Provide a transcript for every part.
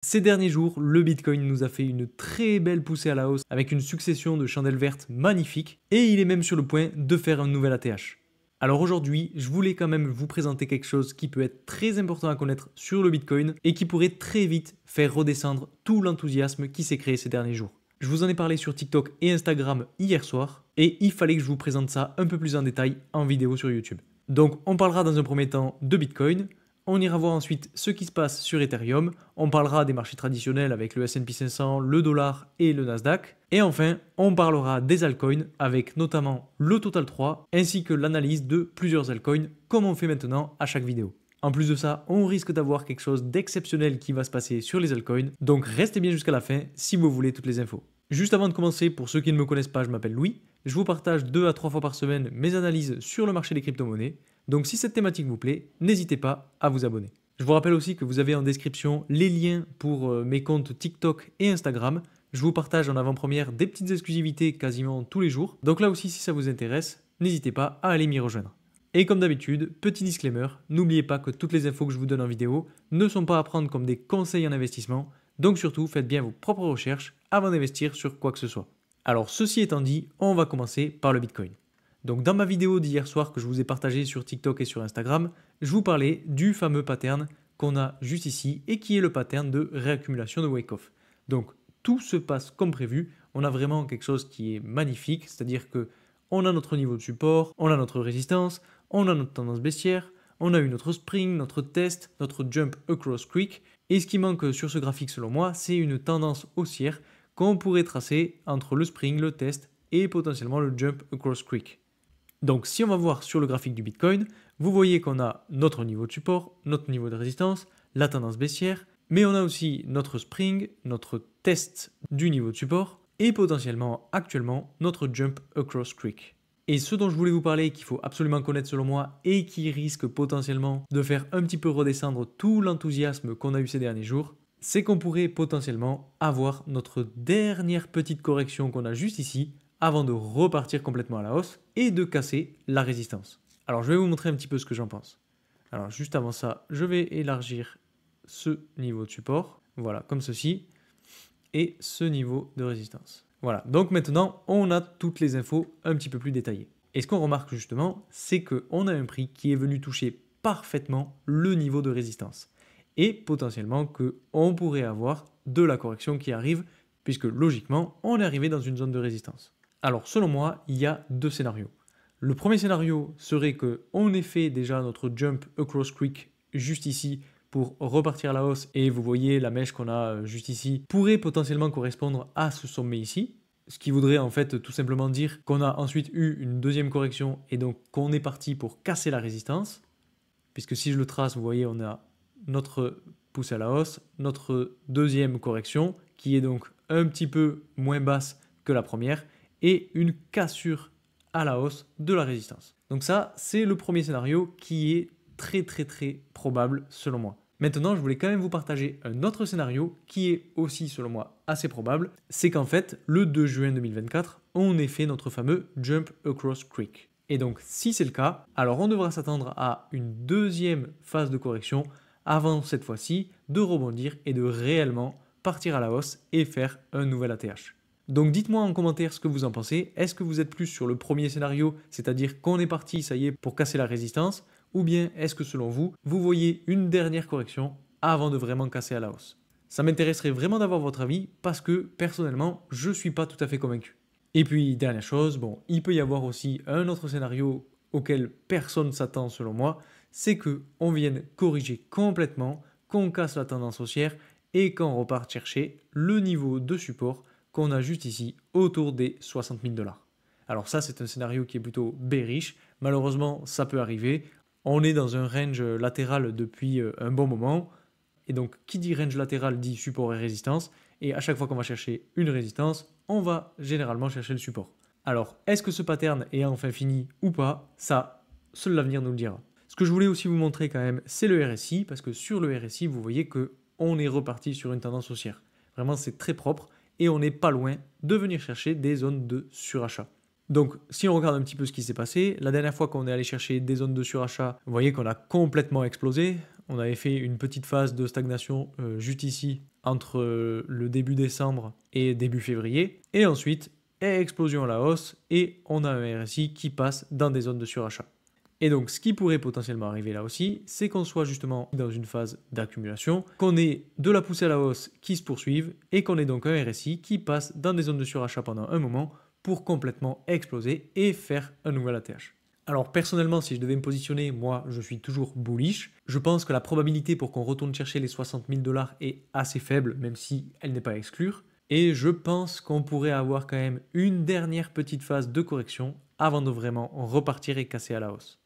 Ces derniers jours, le Bitcoin nous a fait une très belle poussée à la hausse avec une succession de chandelles vertes magnifiques et il est même sur le point de faire un nouvel ATH. Alors aujourd'hui, je voulais quand même vous présenter quelque chose qui peut être très important à connaître sur le Bitcoin et qui pourrait très vite faire redescendre tout l'enthousiasme qui s'est créé ces derniers jours. Je vous en ai parlé sur TikTok et Instagram hier soir et il fallait que je vous présente ça un peu plus en détail en vidéo sur YouTube. Donc on parlera dans un premier temps de Bitcoin. On ira voir ensuite ce qui se passe sur Ethereum, on parlera des marchés traditionnels avec le S&P 500, le dollar et le Nasdaq. Et enfin, on parlera des altcoins avec notamment le Total 3 ainsi que l'analyse de plusieurs altcoins comme on fait maintenant à chaque vidéo. En plus de ça, on risque d'avoir quelque chose d'exceptionnel qui va se passer sur les altcoins, donc restez bien jusqu'à la fin si vous voulez toutes les infos. Juste avant de commencer, pour ceux qui ne me connaissent pas, je m'appelle Louis. Je vous partage 2 à 3 fois par semaine mes analyses sur le marché des crypto-monnaies. Donc si cette thématique vous plaît, n'hésitez pas à vous abonner. Je vous rappelle aussi que vous avez en description les liens pour mes comptes TikTok et Instagram. Je vous partage en avant-première des petites exclusivités quasiment tous les jours. Donc là aussi, si ça vous intéresse, n'hésitez pas à aller m'y rejoindre. Et comme d'habitude, petit disclaimer, n'oubliez pas que toutes les infos que je vous donne en vidéo ne sont pas à prendre comme des conseils en investissement. Donc surtout, faites bien vos propres recherches avant d'investir sur quoi que ce soit. Alors ceci étant dit, on va commencer par le Bitcoin. Donc dans ma vidéo d'hier soir que je vous ai partagée sur TikTok et sur Instagram, je vous parlais du fameux pattern qu'on a juste ici et qui est le pattern de réaccumulation de Wyckoff. Donc tout se passe comme prévu, on a vraiment quelque chose qui est magnifique, c'est-à-dire que on a notre niveau de support, on a notre résistance, on a notre tendance baissière, on a eu notre spring, notre test, notre jump across creek, et ce qui manque sur ce graphique selon moi, c'est une tendance haussière qu'on pourrait tracer entre le spring, le test et potentiellement le jump across creek. Donc si on va voir sur le graphique du Bitcoin, vous voyez qu'on a notre niveau de support, notre niveau de résistance, la tendance baissière, mais on a aussi notre spring, notre test du niveau de support et potentiellement actuellement notre jump across creek. Et ce dont je voulais vous parler, qu'il faut absolument connaître selon moi et qui risque potentiellement de faire un petit peu redescendre tout l'enthousiasme qu'on a eu ces derniers jours, c'est qu'on pourrait potentiellement avoir notre dernière petite correction qu'on a juste ici avant de repartir complètement à la hausse et de casser la résistance. Alors je vais vous montrer un petit peu ce que j'en pense. Alors juste avant ça, je vais élargir ce niveau de support, voilà, comme ceci, et ce niveau de résistance. Voilà, donc maintenant, on a toutes les infos un petit peu plus détaillées. Et ce qu'on remarque justement, c'est qu'on a un prix qui est venu toucher parfaitement le niveau de résistance. Et potentiellement qu'on pourrait avoir de la correction qui arrive, puisque logiquement, on est arrivé dans une zone de résistance. Alors selon moi, il y a 2 scénarios. Le premier scénario serait qu'on ait fait déjà notre jump across creek juste ici pour repartir à la hausse et vous voyez la mèche qu'on a juste ici pourrait potentiellement correspondre à ce sommet ici. Ce qui voudrait en fait tout simplement dire qu'on a ensuite eu une deuxième correction et donc qu'on est parti pour casser la résistance. Puisque si je le trace, vous voyez, on a notre poussée à la hausse, notre deuxième correction qui est donc un petit peu moins basse que la première et une cassure à la hausse de la résistance. Donc ça, c'est le premier scénario qui est très probable selon moi. Maintenant, je voulais quand même vous partager un autre scénario qui est aussi selon moi assez probable, c'est qu'en fait, le 2 juin 2024, on ait fait notre fameux jump across creek. Et donc, si c'est le cas, alors on devra s'attendre à une deuxième phase de correction avant cette fois-ci de rebondir et de réellement partir à la hausse et faire un nouvel ATH. Donc dites-moi en commentaire ce que vous en pensez. Est-ce que vous êtes plus sur le premier scénario, c'est-à-dire qu'on est parti, ça y est, pour casser la résistance, ou bien est-ce que selon vous, vous voyez une dernière correction avant de vraiment casser à la hausse? Ça m'intéresserait vraiment d'avoir votre avis parce que personnellement, je ne suis pas tout à fait convaincu. Et puis dernière chose, bon, il peut y avoir aussi un autre scénario auquel personne ne s'attend selon moi, c'est qu'on vienne corriger complètement, qu'on casse la tendance haussière et qu'on reparte chercher le niveau de support qu'on a juste ici autour des 60 000 $. Alors ça, c'est un scénario qui est plutôt bearish. Malheureusement, ça peut arriver. On est dans un range latéral depuis un bon moment. Et donc, qui dit range latéral dit support et résistance. Et à chaque fois qu'on va chercher une résistance, on va généralement chercher le support. Alors, est-ce que ce pattern est enfin fini ou pas? Ça, seul l'avenir nous le dira. Ce que je voulais aussi vous montrer quand même, c'est le RSI. Parce que sur le RSI, vous voyez qu'on est reparti sur une tendance haussière. Vraiment, c'est très propre. Et on n'est pas loin de venir chercher des zones de surachat. Donc, si on regarde un petit peu ce qui s'est passé, la dernière fois qu'on est allé chercher des zones de surachat, vous voyez qu'on a complètement explosé. On avait fait une petite phase de stagnation juste ici entre le début décembre et début février. Et ensuite, explosion à la hausse et on a un RSI qui passe dans des zones de surachat. Et donc, ce qui pourrait potentiellement arriver là aussi, c'est qu'on soit justement dans une phase d'accumulation, qu'on ait de la poussée à la hausse qui se poursuive et qu'on ait donc un RSI qui passe dans des zones de surachat pendant un moment pour complètement exploser et faire un nouvel ATH. Alors personnellement, si je devais me positionner, moi je suis toujours bullish. Je pense que la probabilité pour qu'on retourne chercher les 60 000 $ est assez faible, même si elle n'est pas à exclure. Et je pense qu'on pourrait avoir quand même une dernière petite phase de correction avant de vraiment repartir et casser à la hausse.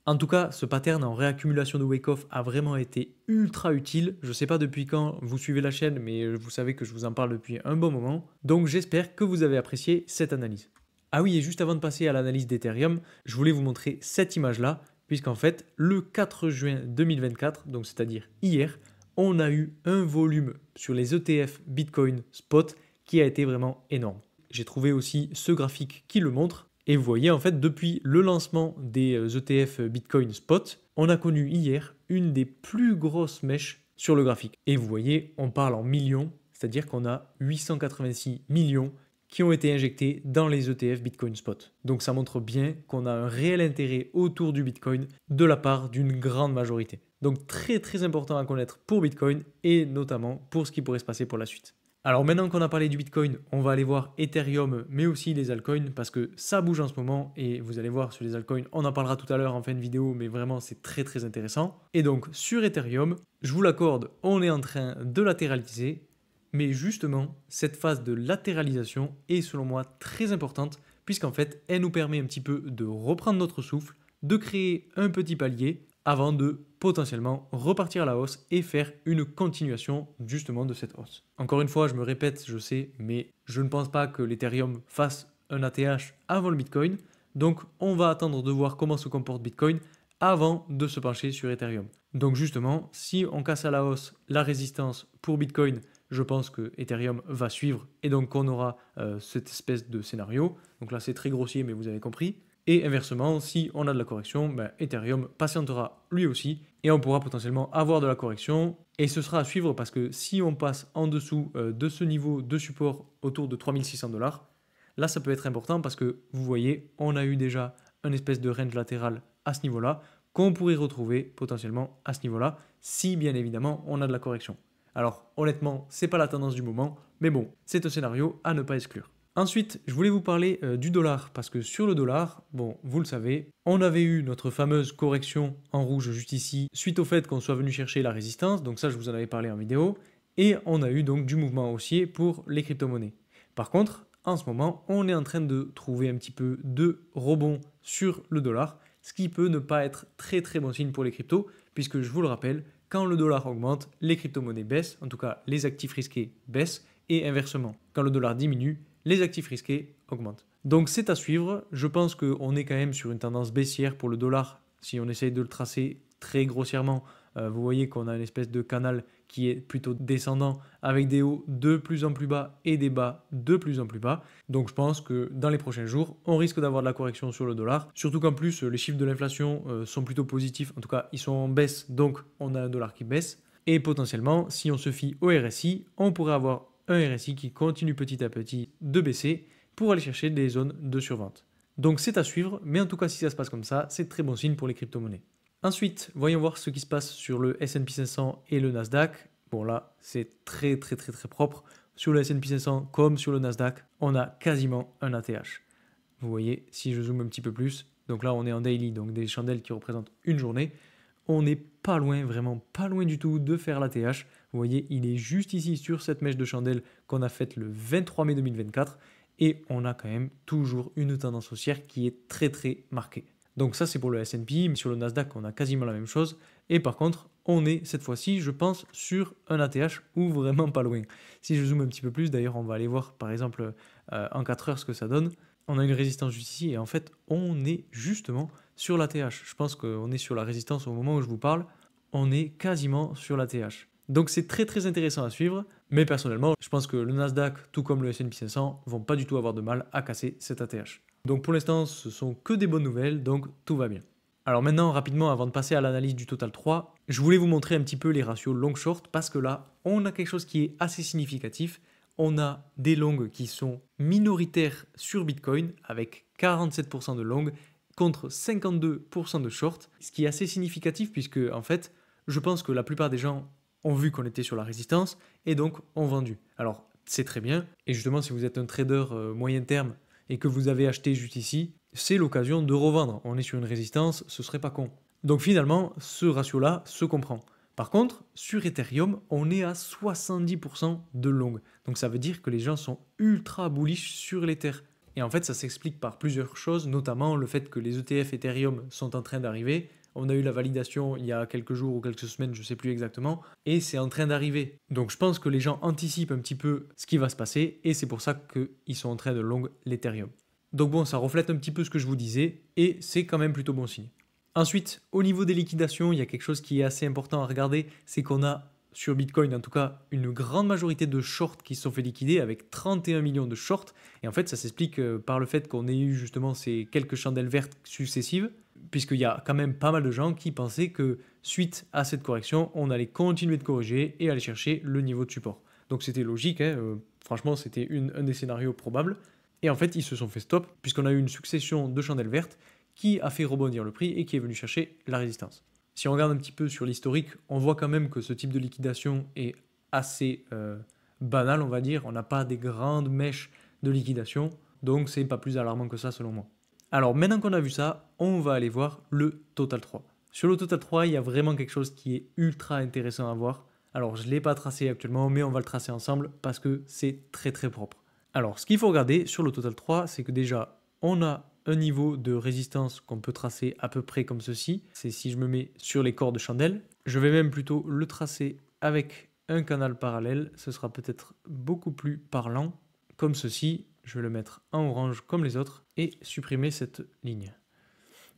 En tout cas, ce pattern en réaccumulation de wake-off a vraiment été ultra utile. Je ne sais pas depuis quand vous suivez la chaîne, mais vous savez que je vous en parle depuis un bon moment. Donc j'espère que vous avez apprécié cette analyse. Ah oui, et juste avant de passer à l'analyse d'Ethereum, je voulais vous montrer cette image-là, puisqu'en fait, le 4 juin 2024, donc c'est-à-dire hier, on a eu un volume sur les ETF Bitcoin Spot qui a été vraiment énorme. J'ai trouvé aussi ce graphique qui le montre. Et vous voyez, en fait, depuis le lancement des ETF Bitcoin Spot, on a connu hier une des plus grosses mèches sur le graphique. Et vous voyez, on parle en millions, c'est-à-dire qu'on a 886 millions qui ont été injectés dans les ETF Bitcoin Spot. Donc ça montre bien qu'on a un réel intérêt autour du Bitcoin de la part d'une grande majorité. Donc très très important à connaître pour Bitcoin et notamment pour ce qui pourrait se passer pour la suite. Alors maintenant qu'on a parlé du Bitcoin, on va aller voir Ethereum, mais aussi les altcoins, parce que ça bouge en ce moment, et vous allez voir sur les altcoins, on en parlera tout à l'heure en fin de vidéo, mais vraiment c'est très très intéressant. Et donc sur Ethereum, je vous l'accorde, on est en train de latéraliser, mais justement, cette phase de latéralisation est selon moi très importante, puisqu'en fait, elle nous permet un petit peu de reprendre notre souffle, de créer un petit palier, avant de potentiellement repartir à la hausse et faire une continuation justement de cette hausse. Encore une fois, je me répète, je sais, mais je ne pense pas que l'Ethereum fasse un ATH avant le Bitcoin. Donc on va attendre de voir comment se comporte Bitcoin avant de se pencher sur Ethereum. Donc justement, si on casse à la hausse la résistance pour Bitcoin, je pense que Ethereum va suivre et donc on aura cette espèce de scénario. Donc là c'est très grossier mais vous avez compris. Et inversement, si on a de la correction, Ethereum patientera lui aussi et on pourra potentiellement avoir de la correction. Et ce sera à suivre parce que si on passe en dessous de ce niveau de support autour de 3600 $, là ça peut être important parce que vous voyez, on a eu déjà une espèce de range latéral à ce niveau-là qu'on pourrait retrouver potentiellement à ce niveau-là si bien évidemment on a de la correction. Alors honnêtement, c'est pas la tendance du moment, mais bon, c'est un scénario à ne pas exclure. Ensuite, je voulais vous parler du dollar, parce que sur le dollar, bon, vous le savez, on avait eu notre fameuse correction en rouge juste ici, suite au fait qu'on soit venu chercher la résistance, donc ça je vous en avais parlé en vidéo, et on a eu donc du mouvement haussier pour les crypto-monnaies. Par contre, en ce moment, on est en train de trouver un petit peu de rebond sur le dollar, ce qui peut ne pas être très très bon signe pour les cryptos, puisque je vous le rappelle, quand le dollar augmente, les crypto-monnaies baissent, en tout cas les actifs risqués baissent, et inversement, quand le dollar diminue, les actifs risqués augmentent. Donc c'est à suivre, je pense qu'on est quand même sur une tendance baissière pour le dollar, si on essaye de le tracer très grossièrement, vous voyez qu'on a une espèce de canal qui est plutôt descendant avec des hauts de plus en plus bas et des bas de plus en plus bas. Donc je pense que dans les prochains jours, on risque d'avoir de la correction sur le dollar, surtout qu'en plus les chiffres de l'inflation sont plutôt positifs, en tout cas ils sont en baisse, donc on a un dollar qui baisse. Et potentiellement, si on se fie au RSI, on pourrait avoir un RSI qui continue petit à petit de baisser pour aller chercher des zones de survente. Donc c'est à suivre, mais en tout cas si ça se passe comme ça, c'est très bon signe pour les crypto-monnaies. Ensuite, voyons voir ce qui se passe sur le S&P 500 et le Nasdaq. Bon là, c'est très propre. Sur le S&P 500 comme sur le Nasdaq, on a quasiment un ATH. Vous voyez, si je zoome un petit peu plus, donc là on est en daily, donc des chandelles qui représentent une journée. On n'est pas loin, vraiment pas loin du tout de faire l'ATH. Vous voyez, il est juste ici sur cette mèche de chandelle qu'on a faite le 23 mai 2024 et on a quand même toujours une tendance haussière qui est très marquée. Donc ça c'est pour le S&P, mais sur le Nasdaq on a quasiment la même chose et par contre on est cette fois-ci je pense sur un ATH ou vraiment pas loin. Si je zoome un petit peu plus, d'ailleurs on va aller voir par exemple en 4 heures ce que ça donne. On a une résistance juste ici et en fait on est justement sur l'ATH. Je pense qu'on est sur la résistance au moment où je vous parle, on est quasiment sur l'ATH. Donc c'est très intéressant à suivre, mais personnellement, je pense que le Nasdaq, tout comme le S&P 500, vont pas du tout avoir de mal à casser cet ATH. Donc pour l'instant, ce sont que des bonnes nouvelles, donc tout va bien. Alors maintenant, rapidement, avant de passer à l'analyse du total 3, je voulais vous montrer un petit peu les ratios long-short parce que là, on a quelque chose qui est assez significatif. On a des longues qui sont minoritaires sur Bitcoin avec 47% de longues contre 52% de short, ce qui est assez significatif puisque en fait, je pense que la plupart des gens ont vu qu'on était sur la résistance et donc ont vendu. Alors, c'est très bien. Et justement, si vous êtes un trader moyen terme et que vous avez acheté juste ici, c'est l'occasion de revendre. On est sur une résistance, ce serait pas con. Donc finalement, ce ratio-là se comprend. Par contre, sur Ethereum, on est à 70% de long. Donc ça veut dire que les gens sont ultra bullish sur l'Ether. Et en fait, ça s'explique par plusieurs choses, notamment le fait que les ETF Ethereum sont en train d'arriver. On a eu la validation il y a quelques jours ou quelques semaines, je ne sais plus exactement, et c'est en train d'arriver. Donc je pense que les gens anticipent un petit peu ce qui va se passer, et c'est pour ça qu'ils sont en train de long l'Ethereum. Donc bon, ça reflète un petit peu ce que je vous disais, et c'est quand même plutôt bon signe. Ensuite, au niveau des liquidations, il y a quelque chose qui est assez important à regarder, c'est qu'on a sur Bitcoin en tout cas une grande majorité de shorts qui se sont fait liquider avec 31 millions de shorts. Et en fait, ça s'explique par le fait qu'on ait eu justement ces quelques chandelles vertes successives, puisqu'il y a quand même pas mal de gens qui pensaient que suite à cette correction, on allait continuer de corriger et aller chercher le niveau de support. Donc c'était logique, franchement c'était un des scénarios probables. Et en fait, ils se sont fait stop, puisqu'on a eu une succession de chandelles vertes qui a fait rebondir le prix et qui est venu chercher la résistance. Si on regarde un petit peu sur l'historique, on voit quand même que ce type de liquidation est assez banal, on va dire. On n'a pas des grandes mèches de liquidation, donc c'est pas plus alarmant que ça selon moi. Alors maintenant qu'on a vu ça, on va aller voir le Total 3. Sur le Total 3, il y a vraiment quelque chose qui est ultra intéressant à voir. Alors je ne l'ai pas tracé actuellement, mais on va le tracer ensemble parce que c'est très très propre. Alors ce qu'il faut regarder sur le Total 3, c'est que déjà on a un niveau de résistance qu'on peut tracer à peu près comme ceci. C'est si je me mets sur les corps de chandelle. Je vais même plutôt le tracer avec un canal parallèle. Ce sera peut-être beaucoup plus parlant. Comme ceci, je vais le mettre en orange comme les autres et supprimer cette ligne.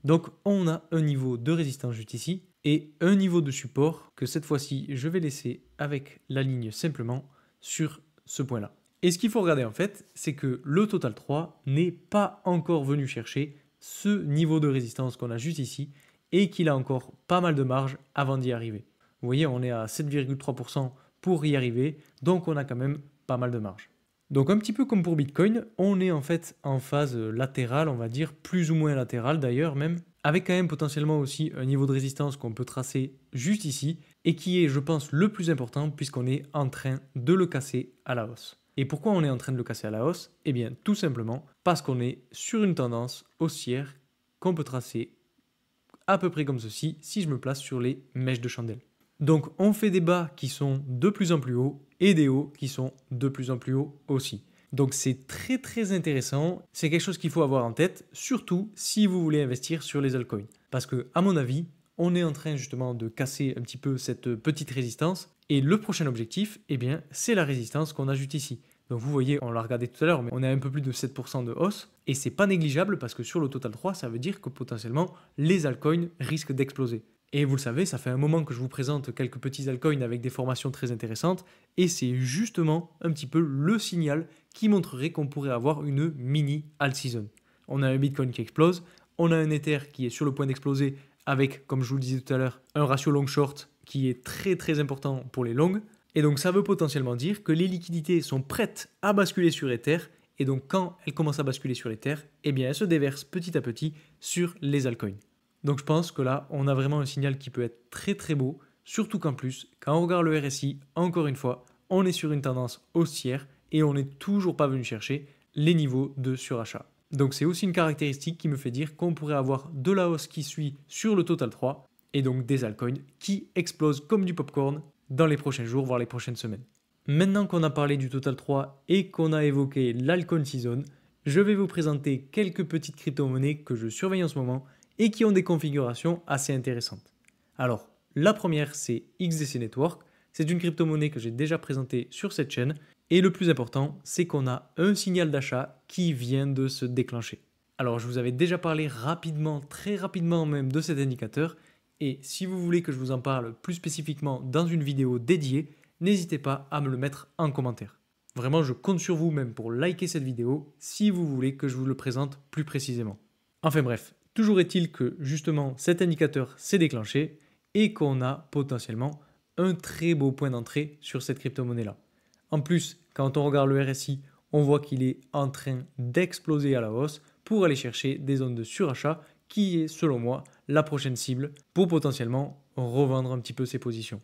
Donc on a un niveau de résistance juste ici et un niveau de support que cette fois-ci je vais laisser avec la ligne simplement sur ce point-là. Et ce qu'il faut regarder en fait, c'est que le Total 3 n'est pas encore venu chercher ce niveau de résistance qu'on a juste ici et qu'il a encore pas mal de marge avant d'y arriver. Vous voyez, on est à 7,3% pour y arriver, donc on a quand même pas mal de marge. Donc un petit peu comme pour Bitcoin, on est en fait en phase latérale, on va dire, plus ou moins latérale d'ailleurs même, avec quand même potentiellement aussi un niveau de résistance qu'on peut tracer juste ici et qui est, je pense, le plus important puisqu'on est en train de le casser à la hausse. Et pourquoi on est en train de le casser à la hausse? Eh bien, tout simplement parce qu'on est sur une tendance haussière qu'on peut tracer à peu près comme ceci si je me place sur les mèches de chandelle. Donc, on fait des bas qui sont de plus en plus hauts et des hauts qui sont de plus en plus hauts aussi. Donc, c'est très très intéressant. C'est quelque chose qu'il faut avoir en tête, surtout si vous voulez investir sur les altcoins. Parce que, à mon avis, on est en train justement de casser un petit peu cette petite résistance. Et le prochain objectif, eh bien, c'est la résistance qu'on ajoute ici. Donc vous voyez, on l'a regardé tout à l'heure, mais on a un peu plus de 7% de hausse. Et c'est pas négligeable parce que sur le Total 3, ça veut dire que potentiellement, les altcoins risquent d'exploser. Et vous le savez, ça fait un moment que je vous présente quelques petits altcoins avec des formations très intéressantes. Et c'est justement un petit peu le signal qui montrerait qu'on pourrait avoir une mini alt season. On a un Bitcoin qui explose, on a un Ether qui est sur le point d'exploser avec, comme je vous le disais tout à l'heure, un ratio long-short qui est très très important pour les longues. Et donc ça veut potentiellement dire que les liquidités sont prêtes à basculer sur Ether. Et donc quand elles commencent à basculer sur Ether, eh bien elles se déversent petit à petit sur les altcoins. Donc je pense que là, on a vraiment un signal qui peut être très très beau. Surtout qu'en plus, quand on regarde le RSI, encore une fois, on est sur une tendance haussière et on n'est toujours pas venu chercher les niveaux de surachat. Donc c'est aussi une caractéristique qui me fait dire qu'on pourrait avoir de la hausse qui suit sur le Total 3 et donc des altcoins qui explosent comme du popcorn dans les prochains jours, voire les prochaines semaines. Maintenant qu'on a parlé du Total 3 et qu'on a évoqué l'altcoin season, je vais vous présenter quelques petites crypto-monnaies que je surveille en ce moment et qui ont des configurations assez intéressantes. Alors, la première, c'est XDC Network. C'est une crypto-monnaie que j'ai déjà présentée sur cette chaîne. Et le plus important, c'est qu'on a un signal d'achat qui vient de se déclencher. Alors, je vous avais déjà parlé rapidement, très rapidement même, de cet indicateur. Et si vous voulez que je vous en parle plus spécifiquement dans une vidéo dédiée, n'hésitez pas à me le mettre en commentaire. Vraiment, je compte sur vous même pour liker cette vidéo si vous voulez que je vous le présente plus précisément. Enfin bref, Toujours est-il que justement cet indicateur s'est déclenché et qu'on a potentiellement un très beau point d'entrée sur cette crypto-monnaie-là. En plus, quand on regarde le RSI, on voit qu'il est en train d'exploser à la hausse pour aller chercher des zones de surachat qui est selon moi la prochaine cible pour potentiellement revendre un petit peu ses positions.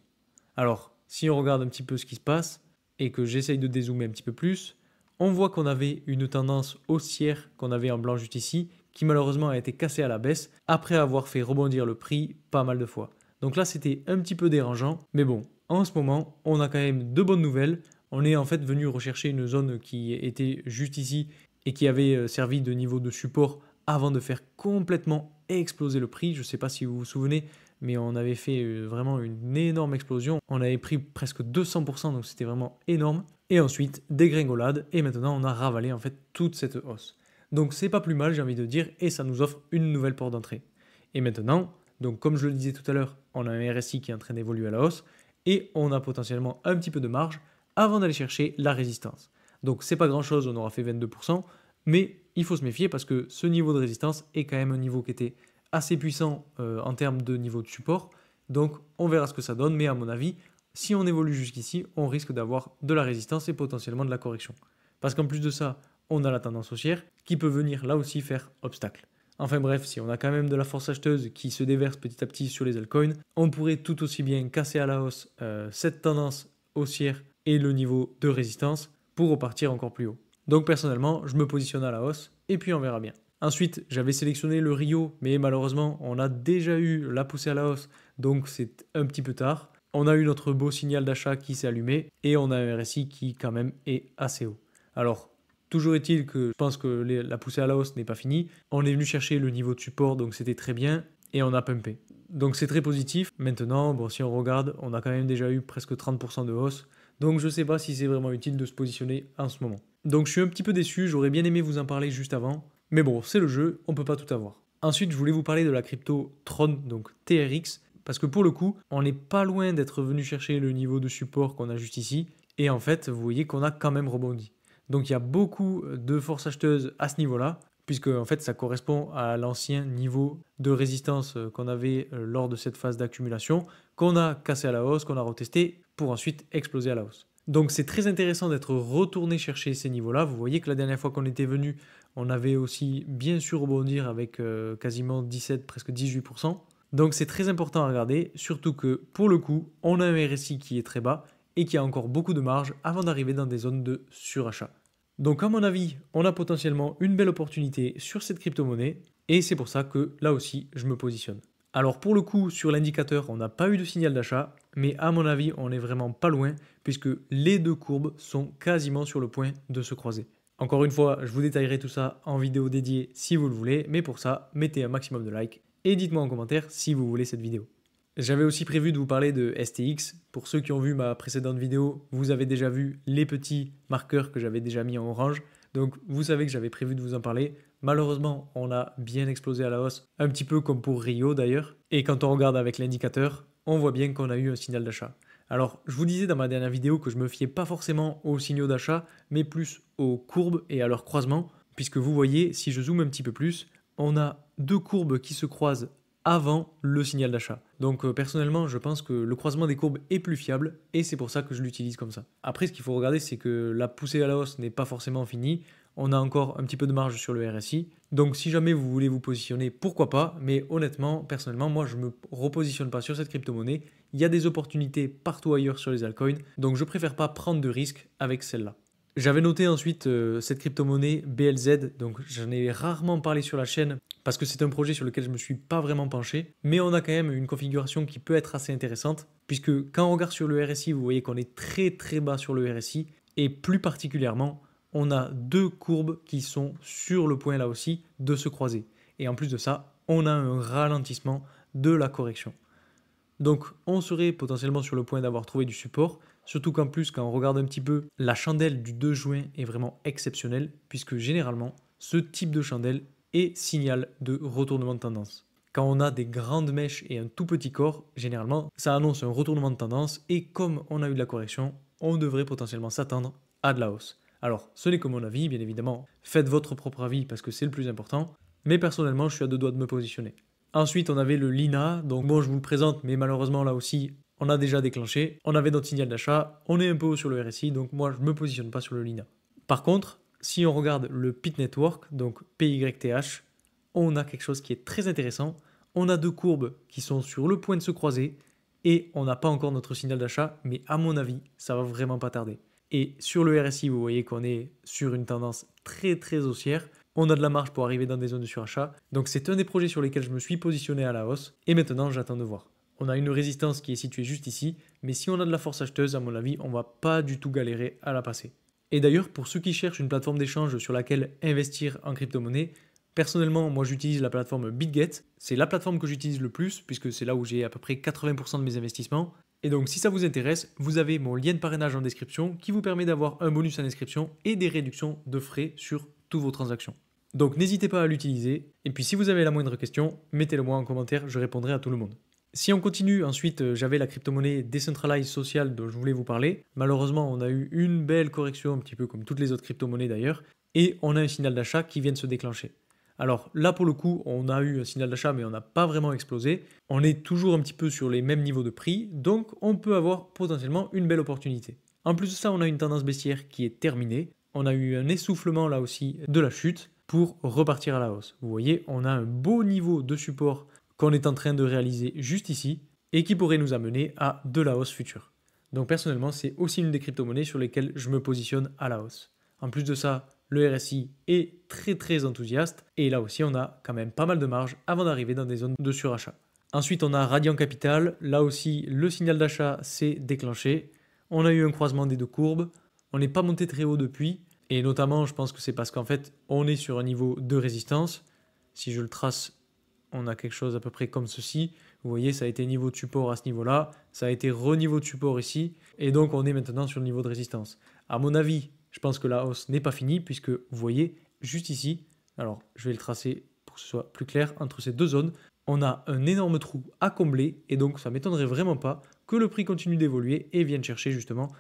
Alors, si on regarde un petit peu ce qui se passe et que j'essaye de dézoomer un petit peu plus, on voit qu'on avait une tendance haussière qu'on avait en blanc juste ici qui malheureusement a été cassée à la baisse après avoir fait rebondir le prix pas mal de fois. Donc là, c'était un petit peu dérangeant, mais bon, en ce moment, on a quand même de bonnes nouvelles. On est en fait venu rechercher une zone qui était juste ici et qui avait servi de niveau de support avant de faire complètement exploser le prix. Je ne sais pas si vous vous souvenez, mais on avait fait vraiment une énorme explosion. On avait pris presque 200%, donc c'était vraiment énorme. Et ensuite, dégringolade, et maintenant on a ravalé en fait toute cette hausse. Donc c'est pas plus mal, j'ai envie de dire, et ça nous offre une nouvelle porte d'entrée. Et maintenant, donc comme je le disais tout à l'heure, on a un RSI qui est en train d'évoluer à la hausse, et on a potentiellement un petit peu de marge avant d'aller chercher la résistance. Donc c'est pas grand chose, on aura fait 22%, mais il faut se méfier parce que ce niveau de résistance est quand même un niveau qui était assez puissant en termes de niveau de support. Donc on verra ce que ça donne, mais à mon avis, si on évolue jusqu'ici, on risque d'avoir de la résistance et potentiellement de la correction. Parce qu'en plus de ça, on a la tendance haussière qui peut venir là aussi faire obstacle. Enfin bref, si on a quand même de la force acheteuse qui se déverse petit à petit sur les altcoins, on pourrait tout aussi bien casser à la hausse cette tendance haussière et le niveau de résistance pour repartir encore plus haut. Donc personnellement, je me positionne à la hausse et puis on verra bien. Ensuite, j'avais sélectionné le Rio, mais malheureusement, on a déjà eu la poussée à la hausse, donc c'est un petit peu tard. On a eu notre beau signal d'achat qui s'est allumé et on a un RSI qui quand même est assez haut. Alors, toujours est-il que je pense que la poussée à la hausse n'est pas finie. On est venu chercher le niveau de support, donc c'était très bien, et on a pumpé. Donc c'est très positif. Maintenant, bon, si on regarde, on a quand même déjà eu presque 30% de hausse. Donc je ne sais pas si c'est vraiment utile de se positionner en ce moment. Donc je suis un petit peu déçu, j'aurais bien aimé vous en parler juste avant. Mais bon, c'est le jeu, on ne peut pas tout avoir. Ensuite, je voulais vous parler de la crypto Tron, donc TRX, parce que pour le coup, on n'est pas loin d'être venu chercher le niveau de support qu'on a juste ici. Et en fait, vous voyez qu'on a quand même rebondi. Donc il y a beaucoup de force acheteuse à ce niveau-là, puisque en fait ça correspond à l'ancien niveau de résistance qu'on avait lors de cette phase d'accumulation, qu'on a cassé à la hausse, qu'on a retesté pour ensuite exploser à la hausse. Donc c'est très intéressant d'être retourné chercher ces niveaux-là. Vous voyez que la dernière fois qu'on était venu, on avait aussi bien su rebondir avec quasiment 17, presque 18%. Donc c'est très important à regarder, surtout que pour le coup, on a un RSI qui est très bas et qui a encore beaucoup de marge avant d'arriver dans des zones de surachat. Donc à mon avis, on a potentiellement une belle opportunité sur cette crypto-monnaie et c'est pour ça que là aussi, je me positionne. Alors pour le coup, sur l'indicateur, on n'a pas eu de signal d'achat, mais à mon avis, on n'est vraiment pas loin puisque les deux courbes sont quasiment sur le point de se croiser. Encore une fois, je vous détaillerai tout ça en vidéo dédiée si vous le voulez, mais pour ça, mettez un maximum de likes et dites-moi en commentaire si vous voulez cette vidéo. J'avais aussi prévu de vous parler de STX. Pour ceux qui ont vu ma précédente vidéo, vous avez déjà vu les petits marqueurs que j'avais déjà mis en orange. Donc vous savez que j'avais prévu de vous en parler. Malheureusement, on a bien explosé à la hausse, un petit peu comme pour Rio d'ailleurs. Et quand on regarde avec l'indicateur, on voit bien qu'on a eu un signal d'achat. Alors, je vous disais dans ma dernière vidéo que je me fiais pas forcément aux signaux d'achat, mais plus aux courbes et à leur croisement, puisque vous voyez, si je zoome un petit peu plus, on a deux courbes qui se croisent avant le signal d'achat. Donc personnellement, je pense que le croisement des courbes est plus fiable et c'est pour ça que je l'utilise comme ça. Après, ce qu'il faut regarder, c'est que la poussée à la hausse n'est pas forcément finie. On a encore un petit peu de marge sur le RSI. Donc si jamais vous voulez vous positionner, pourquoi pas. Mais honnêtement, personnellement, moi, je ne me repositionne pas sur cette crypto-monnaie. Il y a des opportunités partout ailleurs sur les altcoins. Donc je préfère pas prendre de risques avec celle-là. J'avais noté ensuite cette crypto-monnaie BLZ, donc j'en ai rarement parlé sur la chaîne parce que c'est un projet sur lequel je ne me suis pas vraiment penché, mais on a quand même une configuration qui peut être assez intéressante puisque quand on regarde sur le RSI, vous voyez qu'on est très très bas sur le RSI et plus particulièrement, on a deux courbes qui sont sur le point là aussi de se croiser. Et en plus de ça, on a un ralentissement de la correction. Donc on serait potentiellement sur le point d'avoir trouvé du support, surtout qu'en plus quand on regarde un petit peu, la chandelle du 2 juin est vraiment exceptionnelle, puisque généralement ce type de chandelle est signal de retournement de tendance. Quand on a des grandes mèches et un tout petit corps, généralement ça annonce un retournement de tendance et comme on a eu de la correction, on devrait potentiellement s'attendre à de la hausse. Alors ce n'est que mon avis, bien évidemment, faites votre propre avis parce que c'est le plus important. Mais personnellement, je suis à deux doigts de me positionner. Ensuite, on avait le Lina. Donc bon, je vous le présente, mais malheureusement, là aussi, on a déjà déclenché. On avait notre signal d'achat. On est un peu haut sur le RSI, donc moi, je ne me positionne pas sur le Lina. Par contre, si on regarde le PIT Network, donc PYTH, on a quelque chose qui est très intéressant. On a deux courbes qui sont sur le point de se croiser et on n'a pas encore notre signal d'achat, mais à mon avis, ça va vraiment pas tarder. Et sur le RSI, vous voyez qu'on est sur une tendance très haussière. On a de la marge pour arriver dans des zones de surachat. Donc c'est un des projets sur lesquels je me suis positionné à la hausse et maintenant j'attends de voir. On a une résistance qui est située juste ici, mais si on a de la force acheteuse, à mon avis, on va pas du tout galérer à la passer. Et d'ailleurs, pour ceux qui cherchent une plateforme d'échange sur laquelle investir en crypto-monnaie, personnellement, moi j'utilise la plateforme BitGet. C'est la plateforme que j'utilise le plus puisque c'est là où j'ai à peu près 80% de mes investissements. Et donc si ça vous intéresse, vous avez mon lien de parrainage en description qui vous permet d'avoir un bonus en inscription et des réductions de frais sur toutes vos transactions. Donc n'hésitez pas à l'utiliser. Et puis si vous avez la moindre question, mettez-le moi en commentaire, je répondrai à tout le monde. Si on continue, ensuite j'avais la crypto-monnaie Decentralized Social dont je voulais vous parler. Malheureusement, on a eu une belle correction, un petit peu comme toutes les autres crypto-monnaies d'ailleurs, et on a un signal d'achat qui vient de se déclencher. Alors là pour le coup, on a eu un signal d'achat mais on n'a pas vraiment explosé. On est toujours un petit peu sur les mêmes niveaux de prix, donc on peut avoir potentiellement une belle opportunité. En plus de ça, on a une tendance baissière qui est terminée. On a eu un essoufflement là aussi de la chute pour repartir à la hausse. Vous voyez, on a un beau niveau de support qu'on est en train de réaliser juste ici et qui pourrait nous amener à de la hausse future. Donc personnellement, c'est aussi une des crypto-monnaies sur lesquelles je me positionne à la hausse. En plus de ça, le RSI est très enthousiaste et là aussi on a quand même pas mal de marge avant d'arriver dans des zones de surachat. Ensuite on a Radiant Capital, là aussi le signal d'achat s'est déclenché. On a eu un croisement des deux courbes, on n'est pas monté très haut depuis et notamment je pense que c'est parce qu'en fait on est sur un niveau de résistance. Si je le trace, on a quelque chose à peu près comme ceci. Vous voyez, ça a été niveau de support à ce niveau-là, ça a été re-niveau de support ici, et donc on est maintenant sur le niveau de résistance. À mon avis, je pense que la hausse n'est pas finie, puisque vous voyez, juste ici, alors je vais le tracer pour que ce soit plus clair, entre ces deux zones, on a un énorme trou à combler, et donc ça ne m'étonnerait vraiment pas que le prix continue d'évoluer et vienne chercher justement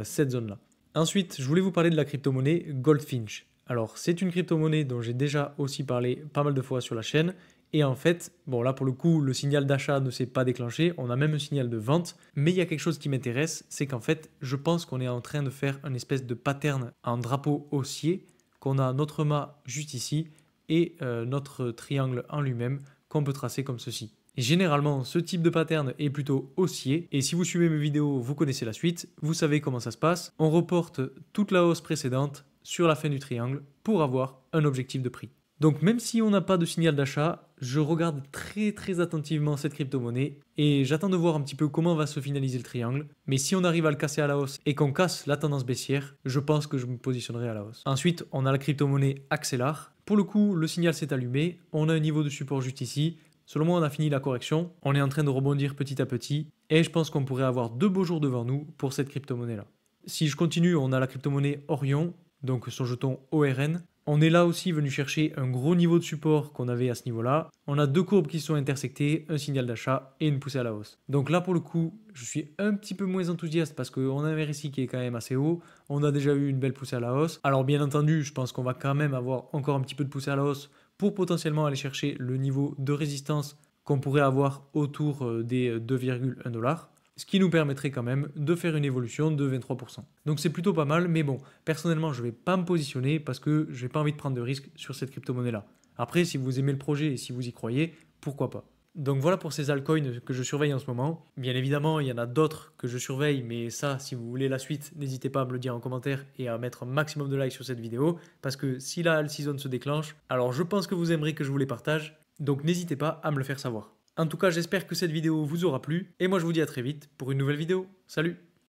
cette zone-là. Ensuite, je voulais vous parler de la crypto-monnaie Goldfinch. Alors, c'est une crypto-monnaie dont j'ai déjà aussi parlé pas mal de fois sur la chaîne. Et en fait, bon là pour le coup, le signal d'achat ne s'est pas déclenché, on a même un signal de vente, mais il y a quelque chose qui m'intéresse, c'est qu'en fait, je pense qu'on est en train de faire une espèce de pattern en drapeau haussier, qu'on a notre mât juste ici et notre triangle en lui-même qu'on peut tracer comme ceci. Et généralement, ce type de pattern est plutôt haussier, et si vous suivez mes vidéos, vous connaissez la suite, vous savez comment ça se passe, on reporte toute la hausse précédente sur la fin du triangle pour avoir un objectif de prix. Donc même si on n'a pas de signal d'achat, je regarde très attentivement cette crypto-monnaie et j'attends de voir un petit peu comment va se finaliser le triangle. Mais si on arrive à le casser à la hausse et qu'on casse la tendance baissière, je pense que je me positionnerai à la hausse. Ensuite, on a la crypto-monnaie Axelar. Pour le coup, le signal s'est allumé, on a un niveau de support juste ici. Selon moi, on a fini la correction, on est en train de rebondir petit à petit et je pense qu'on pourrait avoir deux beaux jours devant nous pour cette crypto-monnaie-là. Si je continue, on a la crypto-monnaie Orion, donc son jeton ORN. On est là aussi venu chercher un gros niveau de support qu'on avait à ce niveau-là. On a deux courbes qui sont intersectées, un signal d'achat et une poussée à la hausse. Donc là, pour le coup, je suis un petit peu moins enthousiaste parce qu'on a un RSI qui est quand même assez haut. On a déjà eu une belle poussée à la hausse. Alors bien entendu, je pense qu'on va quand même avoir encore un petit peu de poussée à la hausse pour potentiellement aller chercher le niveau de résistance qu'on pourrait avoir autour des 2,1 $. Ce qui nous permettrait quand même de faire une évolution de 23%. Donc c'est plutôt pas mal, mais bon, personnellement, je ne vais pas me positionner parce que je n'ai pas envie de prendre de risques sur cette crypto-monnaie-là. Après, si vous aimez le projet et si vous y croyez, pourquoi pas. Donc voilà pour ces altcoins que je surveille en ce moment. Bien évidemment, il y en a d'autres que je surveille, mais ça, si vous voulez la suite, n'hésitez pas à me le dire en commentaire et à mettre un maximum de likes sur cette vidéo, parce que si la all season se déclenche, alors je pense que vous aimerez que je vous les partage, donc n'hésitez pas à me le faire savoir. En tout cas, j'espère que cette vidéo vous aura plu et moi je vous dis à très vite pour une nouvelle vidéo. Salut!